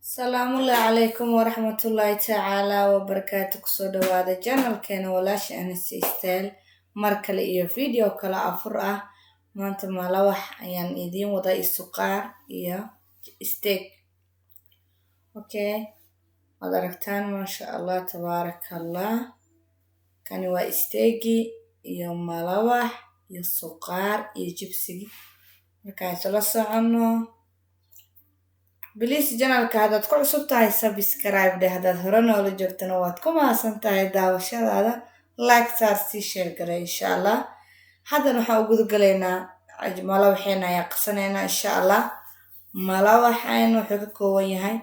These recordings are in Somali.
Salaamu calaykum waraxmatullaahi tacaalaa wabarakaatu kusoo dhawaada janalkeena walaasha Anise Style mar kale iyo video kale afur ah. Maanta malawax ayaan idiin wadaa isuqaar iyo steak. Okay, waad aragtaan maasha Allah tabaarakallah. Kani waa steaki iyo malawax iyo suqaar iyo jibsigi. Markaan isla socono Please janalka haddaad ku cusub tahay subscribe dheh, haddaad hore noola joogtana waad ku mahadsan tahay daawashadaada. Like saar, sii share garay insha Allah. Haddana waxaan u gudagalaynaa malawaxeena ayaa qasaneynaa insha Allah. Malawaxeena wuxuu ka kooban yahay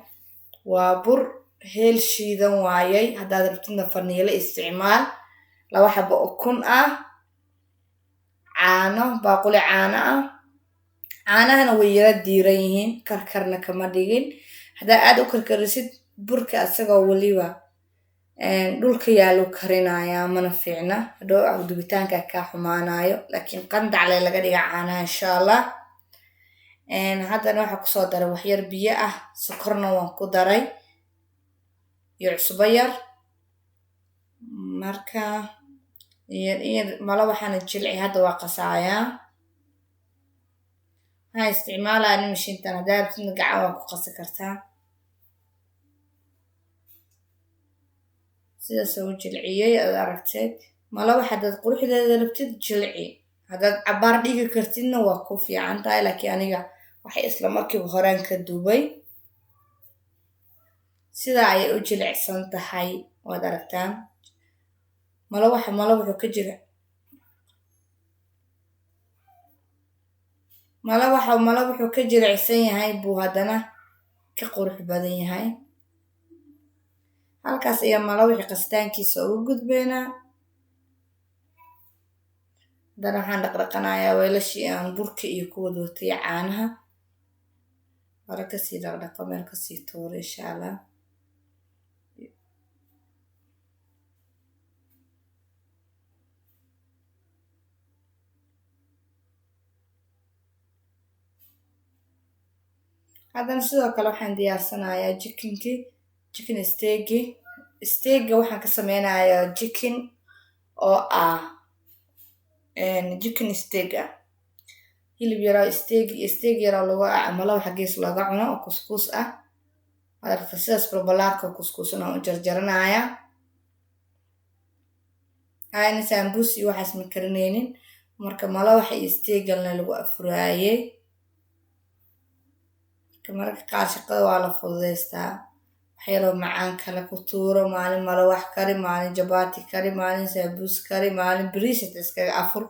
waa bur heel shiidan waayay. Haddaad rabtidna faniilo isticmaal. 2 xabo ukun ah, caano, baaquli caano ah. caanahana way yara diiran yihiin, karkarna kama dhigin. Haddaa aad u karkarisid burka asagoo waliba dhulka yaalu karinayaa mana fiicna. Hadhow dubitaanka ka xumaanayo, laakiin qandac laga dhiga caanaha insha Allah. Haddana waxaa kusoo daray wax yar biyo ah, sokorna waan ku daray iyo cusbo yar. Marka malawaxana jilci hadda waa qasayaa. waxaan isticmaalaa mashiintan, haddaa rabtidna gacan waa ku qasi kartaa. sidaas u jilciyey aad aragteed. malawax haddaad quruxdeeda rabtid jilci, haddaad cabaar dhigi kartidna waa ku fiican tahay, laakiin aniga waxay isla markiiba horaan ka dubay. sidaa ayay u jilicsan tahay, waad aragtaan. malawaxu ka jira wuxuu ka jilicsan yahay buu haddana ka qurux badan yahay. halkaas ayaa malawaxi qasitaankiisa ugu gudbeynaa. haddana waxaan dhaqdhaqanayaa weelashii aan burka iyo ku wada watay caanaha. hore kasii dhaqdhaqo, meel kasii tuuro insha Allah. haddana sidoo kale waxaan diyaarsanayaa chicken steak waxaan ka sameynayaa chicken oo ah chicken steak ah. hilib yaroo steak yaroo lagu malawax gees looga cuno oo kuskus ah. aragta sidaas barbalaarka kuskusan oo jarjaranayaa. ayna sambuus iyo waxaas ma karineynin, marka malawax iyo steak-galna lagu afuraayay. marka qaar shaqada waa la fududeystaa. waxyaroo macaan kale ku tuuro, maalin malawax kari, maalin jabaati kari, maalin sambuus kari, maalin bariis iskaga afur.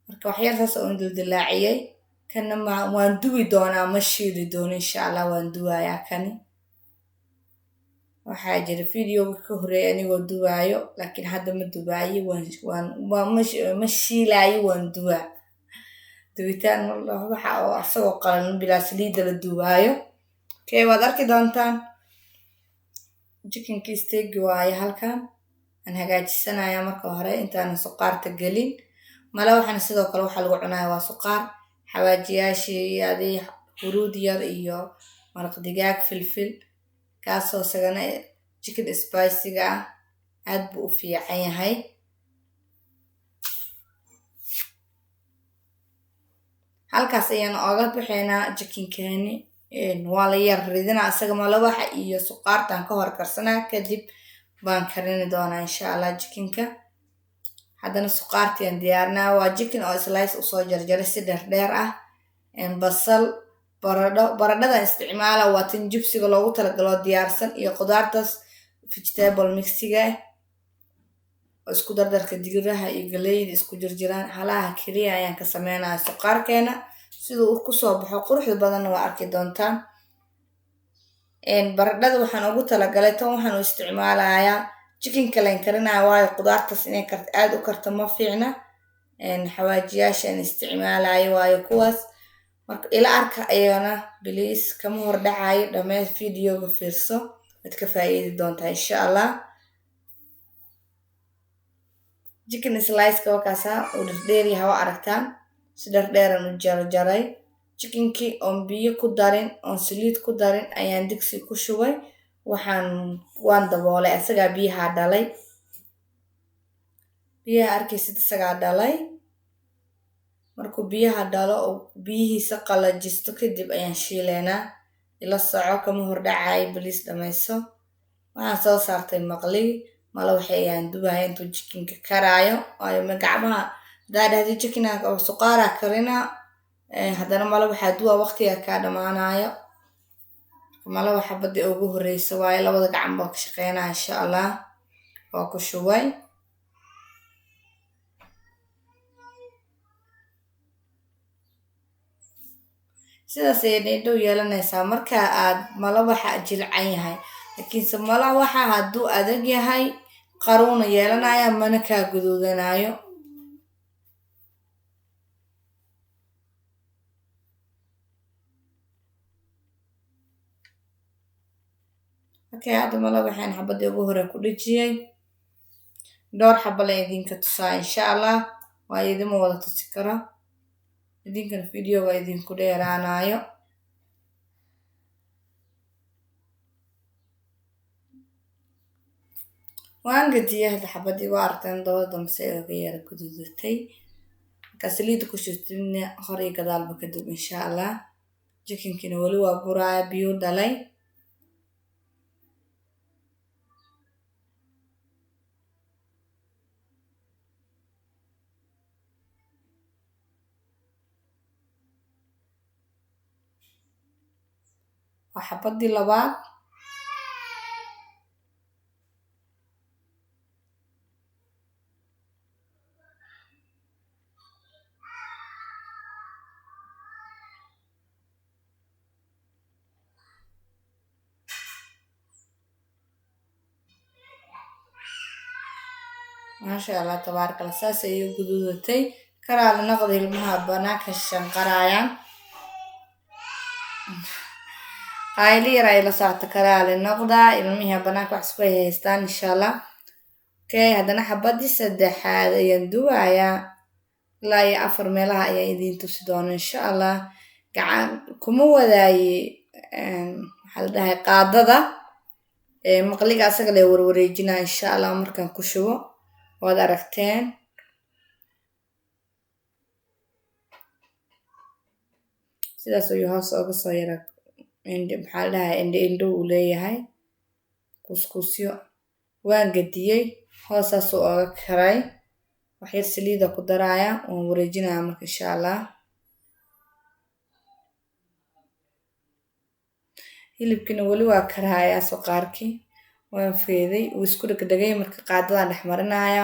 marka waxyartaas oo dildilaaciyay. kana waan duwi doonaa, ma shiili doono insha Allah, waan duwayaa kani. waxaa jira videoga ka horeeyay anigoo duwaayo, laakiin hadda ma dubaayo, ma shiilaayo, waan duwaa. duwitaan waxa oo asagoo qalan bilaa saliida la duwaayo. Okay, waad arki doontaan. chicken steak waaye halkan aan hagaajisanayaa marka hore intaan suqaarta gelin. malawaxana sidoo kale waxa lagu cunayaa waa suqaar, xawaajiyaashii adii huruud yar iyo maraq digaag, filfil kaasoo sagana chicken spicy-ga ah. aad buu u fiican yahay. halkaas ayaan oga bixinaa chickenkeeni. waa la yar ridinaa asaga malawaxa iyo suqaartan ka hor karsanaa, kadib baan karini doonaa insha Allah chickenka. haddana suqaartiyan diyaarinaa. waa chicken oo slice usoo jarjaray si dheerdheer ah. basal, baradhada isticmaala waa tan jibsiga loogu talagalo diyaarsan, iyo qudaartaas vegetable mixiga oo isku dardarka digiraha iyo galeyda isku jirjiraan. halaha kaliya ayaan ka sameynayaa suqaarkeena. siduu uu kusoo baxo quruxda badanna waa arki doontaan. baradhada waxaan ugu talagalay tan, waxaan u isticmaalayaa chickenka layn karinaya, waayo qudaartaas inay aad u karto ma fiicna. xawaajiyaashaan isticmaalayo waayo kuwaas. marka ila arka ayana please, kama hor dhacayo, dhammaan videoga fiirso, waad ka faa'iidi doontaa insha Allah. chicken slice-ka wakaasa oo dheer yahay, waa aragtaan si dheerdheeran u jarjaray. jikinkii oon biyo ku darin oon saliid ku darin ayaan digsi ku shubay waan daboolay asagaa biyaha dhalay biyaha arkaysid isagaa dhalay markuu biyaha dhalo oo biyihiisa qalajisto kadib ayaan shiileynaa ila soco kama hordhacay baliis dhamayso waxaan soo saartay maqligi malawaxa ayaan dubaya intuu jikinka karaayo waayo gacmaha hadaa dhahdi jikinka oo suqaaraa karinaa haddana malawaxa duba waqtiga kaa dhamaanayo malawaxa badii ugu horeysa waayo labada gacan baan ka shaqeynaa insha allah waa ku shubay sidaas ayay dhadhow yeelanaysaa marka aad malawaxa jilcan yahay laakiinse malawaxa hadduu adag yahay qaruuna yeelanaya mana kaa guduudanayo okay hadda malawaxaan xabadii ugu hore ku dhejiyay dhowr xabo la idinka tusaa insha allah waa idinma wada tusi kara idinkana videoga idinku dheeraanayo waan gadiyay hadda xabadii waa aragteen dabada dambe ay uga yara guduudatay markaa saliida ku shubtidna hor iyo gadaalba kadib insha allah jikinkina weli waa buraaya biyo dhalay waa xabadii labaad maasha allah tabaaraka allah saas ayay guduudatay karaala noqda ilmaha banaanka shanqaraayaan qayli yar ay la socota karaala noqda ilmiha banaanka wax isku haystaan insha allah okay haddana xabadii saddexaad ayaan dubayaa ilaa iyo 4 meelaha ayaan idiin tusi doona insha allah gacan kuma wadaaye maxaa la dhahay qaadada maqliga asaga la warwareejinaa insha allah markaan ku shubo waad aragteen sidaas ayuu hoos uga soo yara maxaa la dhahay indho uu leeyahay kuskusyo waan gadiyey hoosaasuu oga karay waxyar saliida ku daraaya waan wareejinaya marka insha allah hilibkina weli waa karaaya suqaarkii waan feeday wuu isku dhegdhegay marka qaadadaan dhex marinaya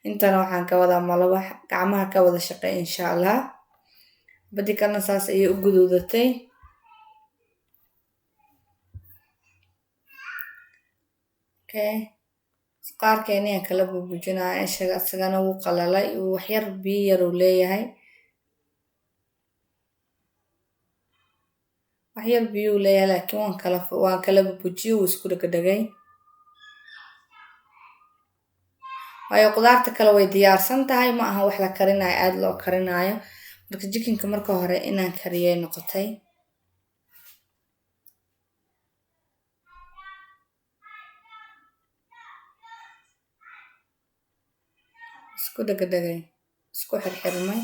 intana waxaan ka wadaa malawax gacmaha ka wada shaqeey insha allah badi kalena saas ayay u guduudatay okay suqaarkeeni aan kala bubujinaya isagana wuu qalalay waxyar biyo yar uu leeyahay waxyar biyo uu leeyahay laakiin waan kala bubujiyey wuu isku dhegdhegay waayo qudaarta kale way diyaarsan tahay ma aha wax la karinayo aad loo karinayo marka jikinka marka hore inaan kariyay noqotay isku dhegdhegay isku xirxirmay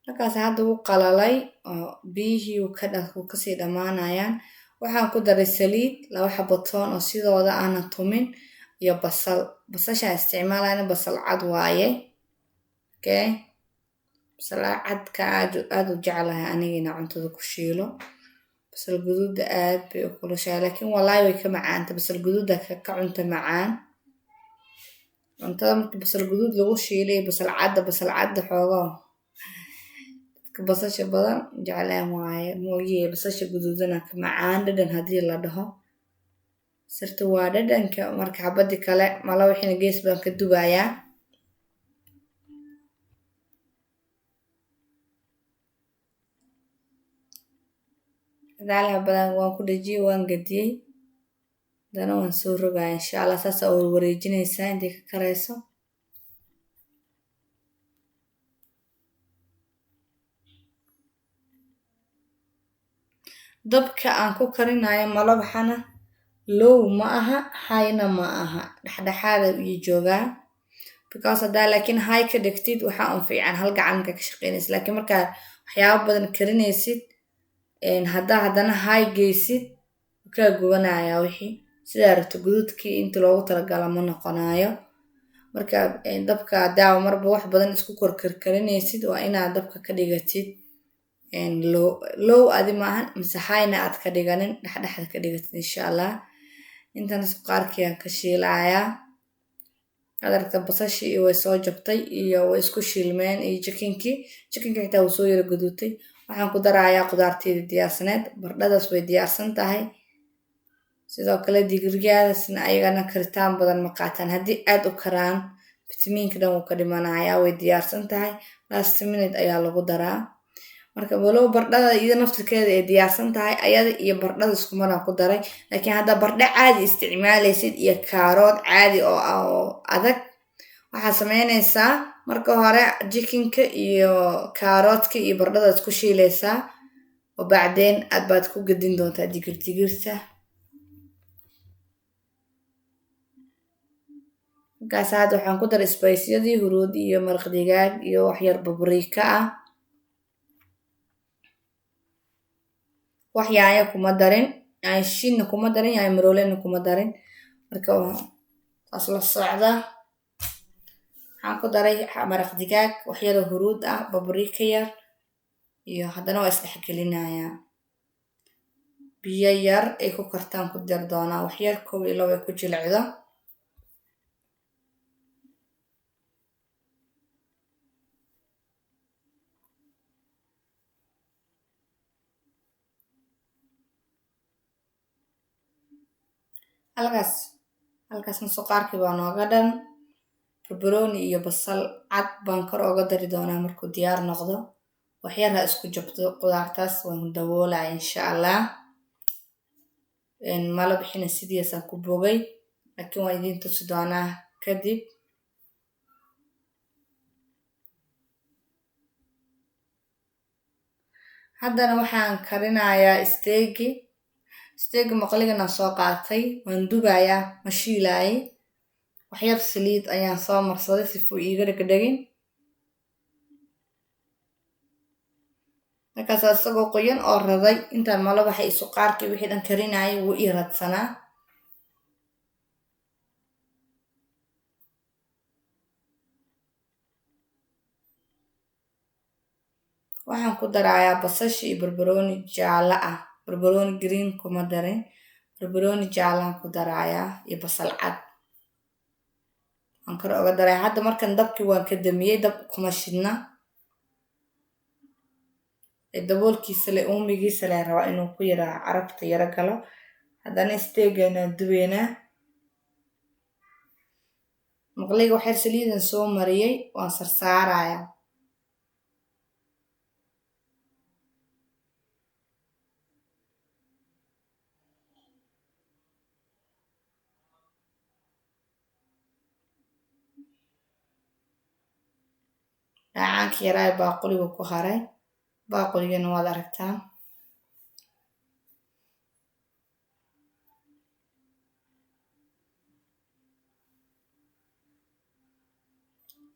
markaas hadda wuu qalalay oo biyihii uu kasii dhamaanayaan waxaan ku daray saliid 2 xabo toon oo sidooda aanan tumin iyo basashaan isticmaalayna basal cad waaye okay basal cadka aad u jeclahay anigina cuntada ku shiilo basal guduuda aad bay u kulushahay laakiin wallaahi way ka macaanta basal guduuda ka cunta macaan cuntada markii basal guduud lagu shiilay basal cadda xoogaa basasha badan jeclaan waaye mooyee basasha guduudana ka macaan dhadhan haddii la dhaho sirta waa dhadhanka marka xabadii kale malawaxina gees baan ka dubayaa gadaalaha badan waan ku dhajiyey waan gadiyey hadana waan soo rogaya insha allah saasaa wareejinaysaa intay ka karayso. dabka aan ku karinayo malawaxana low ma aha highna ma aha dhexdhexaada iyo joogaa because haddaa laakiin high ka dhigtid waxaa un fiican hal gacanka ka shaqeynaysid laakiin markaa waxyaabo badan karinaysid haddaa haddana high geysid kaa gubanaya wixii sidaa rabto guduudkii inta loogu talagala ma noqonayo marka dabka haddaa marba wax badan isku korkarkarinaysid waa inaad dabka ka dhigatid low adi maahan mise highna aad ka dhiganin dhexdhexda ka dhigatid insha allah. intana suqaarkii aan ka shiilayaa adaragta basashii iyo way soo jabtay iyo way isku shiilmeen iyo jikinkii xitaa wuu soo yara gaduutay waxaan ku darayaa qudaarteeda diyaarsaneed bardhadaas way diyaarsan tahay sidoo kale digirgaadasna ayagana karitaan badan ma qaataan haddii aad u karaan fitamiinka dhan wuu ka dhimanayaa way diyaarsan tahay last minute ayaa lagu daraa marka walow bardhada iyada naftirkeeda ay diyaarsan tahay ayada iyo bardhada isku maraan ku daray laakiin haddaa bardho caadi isticmaalaysid iyo kaarood caadi oo adag waxaad sameynaysaa marka hore jikinka iyo kaaroodka iyo bardhada isku shiilaysaa oo bacdeen aad baad ku gadin doontaa digirta markaas hadda waxaan ku daray spiceyadii huruud iyo maraq digaag iyo waxyar babriika ah wax yaanya kuma darin shinna kuma darin yaanya maroolena kuma darin marka saas la socda waxaan ku daray maraq digaag waxyar huruud ah babriika yar iyo haddana waa isdhexgelinayaa biyo yar ay ku kartaan ku dar doonaa waxyar 1 iyo 2 ay ku jilicdo halkaasna suqaarkii baa nooga dhan barbarooni iyo basal cad baan kor ooga dari doonaa markuu diyaar noqdo waxyar ha isku jabto qudaartaas waan daboolaya insha allah malabixina sidiisaan ku bogay laakiin waan idiin tusi doonaa kadib haddana waxaan karinayaa isteegi maqligana soo qaatay waan dubayaa ma shiilaayay waxyar saliid ayaan soo marsaday si fuu iiga dhegdhegin markaas isagoo qoyan oo raday intaan malawaxa iyo suqaarkii wixii dhan karinayay wuu ii radsanaa waxaan ku darayaa basasha iyo barbarooni jaala ah barbarooni green kuma darin barbarooni jaalaan ku darayaa iyo basal cad waan kor oga daraya hadda markan dabkii waan ka damiyey dab kuma shidna daboolkiisa le uumigiisa le rabaa inuu ku yaraa carabta yara galo haddana isteegana dubeynaa maqliga waxyar saliidan soo mariyey waan sarsaarayaa dhacaanka yaraa baaquliga ku haray baaquligana waad aragtaan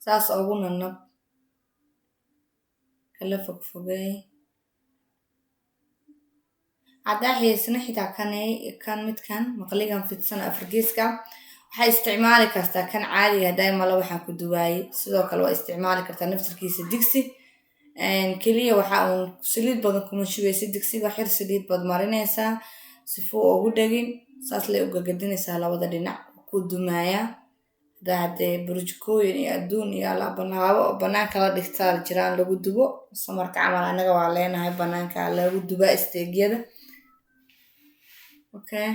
saas ugu nanab kala fogfogay haddaa xiisna xitaa kan midkan maqligan fidsan afargeeska waxaa isticmaali kartaa kan caadiga hadday malawaxaan ku duwaayey sidoo kale waa isticmaali kartaa naftirkiisa digsi keliya waxaa uun saliid badan kuma shubeysa digsiga waxyar saliid baad marinaysaa sifuu ugu dhegin saas lay ugagadinaysaa labada dhinac ku dumaaya haddaa haddee burjukooyin iyo adduun iyo alaabalaabo oo banaanka la dhigtaa jiraan lagu dubo samarka camal anaga waa leenahay banaanka lagu dubaa isteegyada okay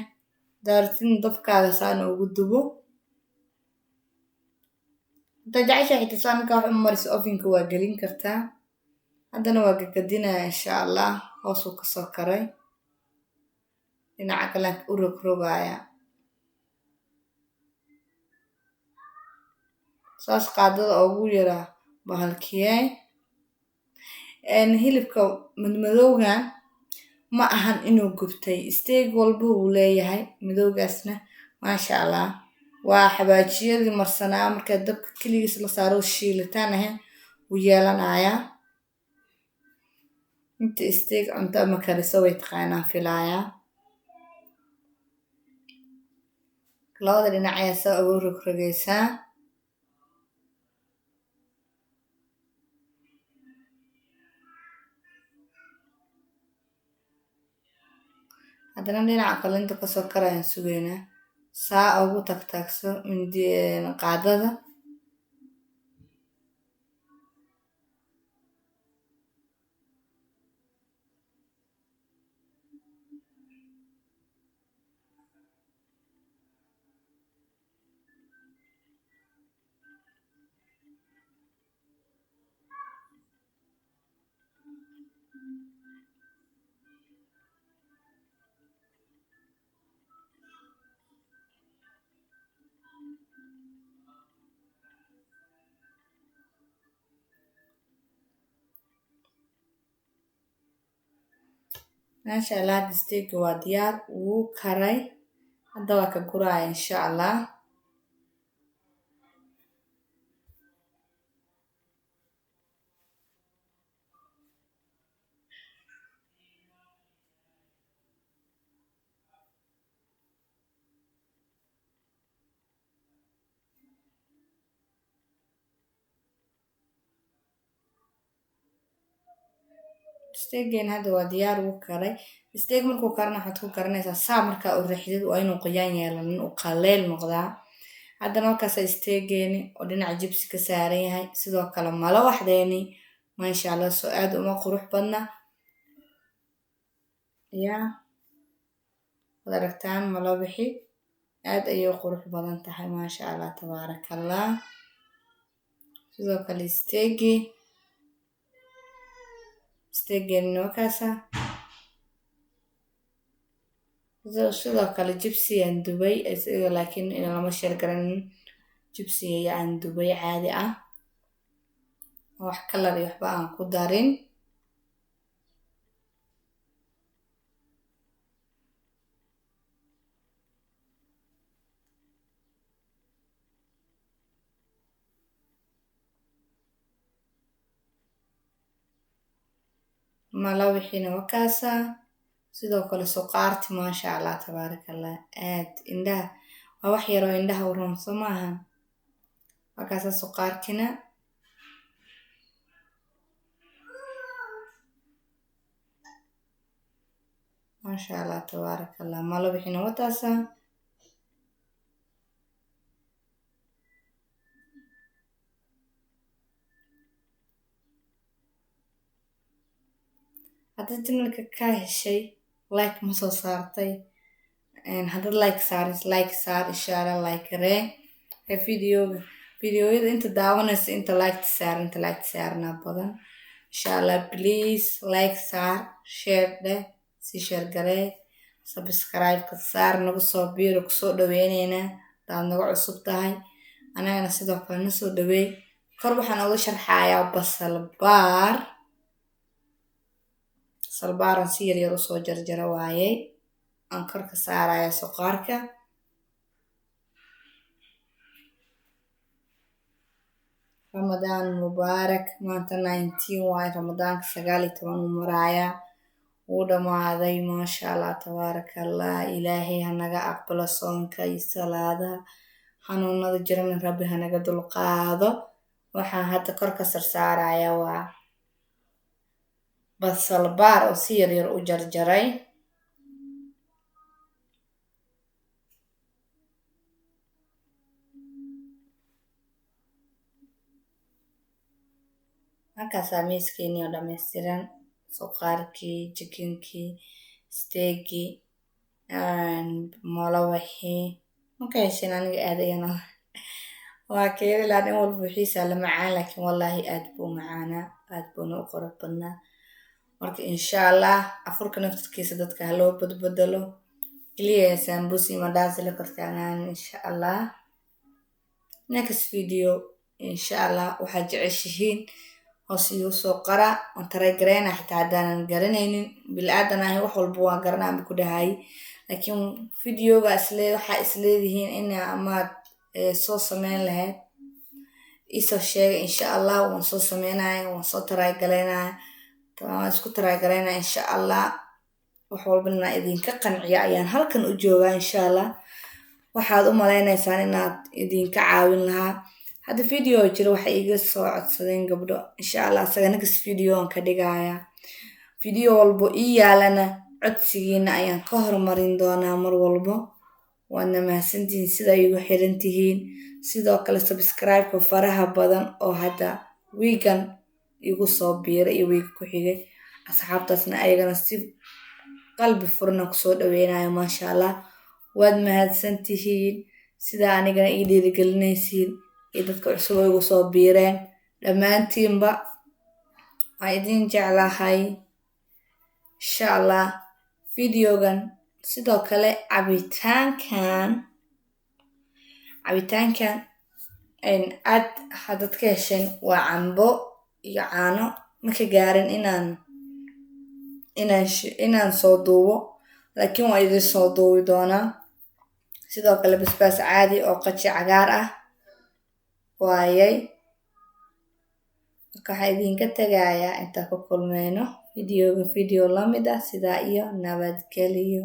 daartin dabkaaga saana ugu dubo haddaa jecesha xitaa saanka wax u mariso ovenka waa gelin kartaa haddana waa gagadinaya insha allah hoosuu kasoo karay dhinaca kale u rogrogaya saas qaadada ugu yaraa bahalkiyey hilibka madmadowgan ma ahan inuu gubtay steak walba wuu leeyahay madowgaasna maasha allah waa xabaajiyadii marsanaa marka dabka keligiis la saaro shiilitaan ahayn wuu yeelanayaa inta steak cunto ama kariso way taqaanaan filayaa labada dhinac ayaa saa ugu rogrogaysaa haddana dhinaca kale inta kasoo karayaan sugeynaa saa ugu tagtaagso qaadada maasha allah hadda steak waa diyaar wuu karay hadda waa ka guraya insha allah steakeen hadda waa diyaar wuu karay steak markuu karana waxaad ku karanaysaa saa markaa u riixdid waa inuu qoyaan yeelanin uu qaleel noqdaa haddana markaasa steakeeni oo dhinaca jibsi ka saaran yahay sidoo kale malawaxdeeni maasha allah soo aad uma qurux badna yaa wad aragtaan malawaxi aad ayay u qurux badan tahay maasha allah tabaarakallah sidoo kale steakeeni wakaasa sidoo kale jibsi aan dubay isaga laakiin lama sheergaranin jibsi aan dubay caadi ah wax kalar iyo waxba aan ku darin malawaxiina wakaasa sidoo kale suqaarti maasha allah tabaarakallah aad indhaha waa wax yaroo indhaha u roon soo maahan wakaasa suqaartina maasha allah tabaarakallah malawaxiina wataasa haddaad channelka ka heshay like ma soo saartay haddaad like saar inshaalla like garee videoyada inta daawanaysa inta like saarnaa badan insha allah please like saar share dheh si share garee subscribe-ka saar nagu soo biiro kusoo dhaweyneynaa hadaad naga cusub tahay anagana sidoo kale na soo dhaweey kor waxaan uga sharxayaa salbaaran si yaryar usoo jarjara waayey aan kor ka saaraya suqaarka ramadaan mubaarak maanta 19 waaye ramadaanka 19 uu maraaya wuu dhamaaday maasha allah tabaarakallah ilaahay hanaga aqbalo soonka iyo salaadaha xanuunada jirana rabbi hanaga dulqaado waxaan hadda kor ka sarsaaraya waa basal baar oo si yaryar u jarjaray markaasaa miiskeeni oo dhammaystiran suqaarkii jikinkii steakii malawaxii marka heshin aniga aad ayana waa keeni lahaa in walba wixiisa la macaan laakiin wallaahi aad buu macaanaa aad buuna u qurux badnaa marka insha allah afurka naftirkiisa dadka ha loo badbedelo kaliya sambusi mandazi la kortaagnaan insha allah. Next video insha allah waxaad jeceshihiin hoos igu soo qora aan taray gareyna xitaa haddaanan garanaynin bilaadan ahay wax walba waa garanaa ku dhahay laakiin videoga waxaa isleedihiin in amaad soo sameyn lahayd isoo sheega insha allah waan soo sameynaya waan soo taray galeynaya waan isku taray galeynaya insha allah wax walbana idinka qanciya ayaan halkan u joogaa insha allah. waxaad u maleynaysaan inaad idinka caawin lahaa hadda video jira waxa iga soo codsadeen gabdho insha allah asaga next video aan ka dhigaya video walbo ii yaalana codsigiina ayaan ka hormarin doonaa mar walbo. waadna mahadsantihiin sida igu xiran tihiin sidoo kale subscribe-ka faraha badan oo hadda weegan igu soo biiray iyo week ku xigay asxaabtaasna ayagana si qalbi furna ku soo dhaweynayo maasha allah. waad mahadsantihiin sida anigana ii dhiirigelinaysiin iyo dadka cusub igu soo biireen dhammaantiinba waan idin jeclahay insha allah. videogan sidoo kale cabitaankan aad hadad ka hesheen waa cambo iyo caano marka gaarin inaan soo duubo laakiin waa idin soo duubi doonaa. sidoo kale basbaas caadi oo qaji cagaar ah waayay marka waxaa idinka tagayaa intaa ku kulmeyno video lamid ah sidaa iyo nabadgelyo.